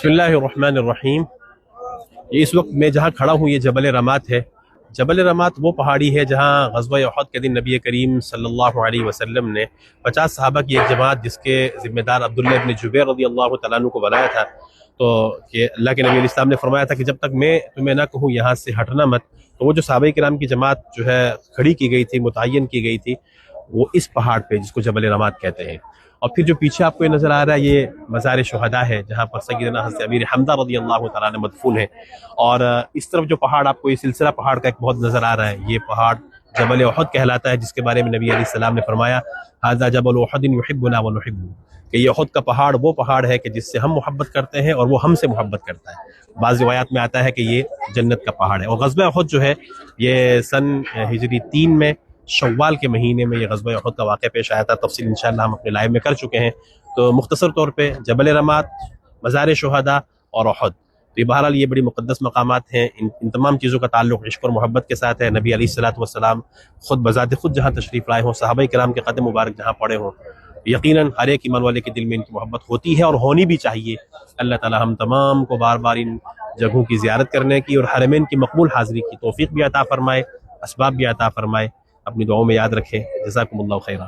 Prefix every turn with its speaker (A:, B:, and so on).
A: بسم اللہ الرحمن الرحیم۔ یہ اس وقت میں جہاں کھڑا ہوں یہ جبل رمات ہے۔ جبل رمات وہ پہاڑی ہے جہاں غزوہ احد کے دن نبی کریم صلی اللہ علیہ وسلم نے 50 صحابہ کی ایک جماعت جس کے ذمہ دار عبداللہ ابن جبیر رضی اللہ تعالیٰ عنہ کو بنایا تھا، تو کہ اللہ کے نبی علیہ السلام نے فرمایا تھا کہ جب تک میں تمہیں نہ کہوں یہاں سے ہٹنا مت، تو وہ جو صحابہ کرام کی جماعت جو ہے کھڑی کی گئی تھی، متعین کی گئی تھی، وہ اس پہاڑ پہ جس کو جبل رمات کہتے ہیں۔ اور پھر جو پیچھے آپ کو یہ نظر آ رہا ہے یہ مزار شہداء ہے جہاں پر سیدنا حضرت امیر حمزہ رضی اللہ تعالیٰ عنہ مدفون ہے۔ اور اس طرف جو پہاڑ آپ کو یہ سلسلہ پہاڑ کا ایک بہت نظر آ رہا ہے، یہ پہاڑ جبل احد کہلاتا ہے، جس کے بارے میں نبی علیہ السلام نے فرمایا ھذا جبل احد یحبنا ونحبہ، کہ یہ احد کا پہاڑ وہ پہاڑ ہے کہ جس سے ہم محبت کرتے ہیں اور وہ ہم سے محبت کرتا ہے۔ بعض روایات میں آتا ہے کہ یہ جنت کا پہاڑ ہے۔ اور غزوہ احد جو ہے یہ سن ہجری 3 میں شوال کے مہینے میں یہ غزوہ احد کا واقعہ پیش آیا تھا۔ تفصیل انشاءاللہ ہم اپنے لائیو میں کر چکے ہیں، تو مختصر طور پہ جبل رمات، مزار شہداء اور احد، تو یہ بہرحال یہ بڑی مقدس مقامات ہیں۔ ان تمام چیزوں کا تعلق عشق اور محبت کے ساتھ ہے۔ نبی علیہ الصلوۃ والسلام خود بذات خود جہاں تشریف لائے ہوں، صحابہ کرام کے قدم مبارک جہاں پڑے ہوں، یقیناً ہر ایک ایمان والے کے دل میں ان کی محبت ہوتی ہے اور ہونی بھی چاہیے۔ اللہ تعالی ہم تمام کو بار بار ان جگہوں کی زیارت کرنے کی اور حرمین کی مقبول حاضری کی توفیق بھی عطا فرمائے، اسباب بھی عطا فرمائے۔ اپنی دعاؤں میں یاد رکھیں۔ جزاکم اللہ خیرہ۔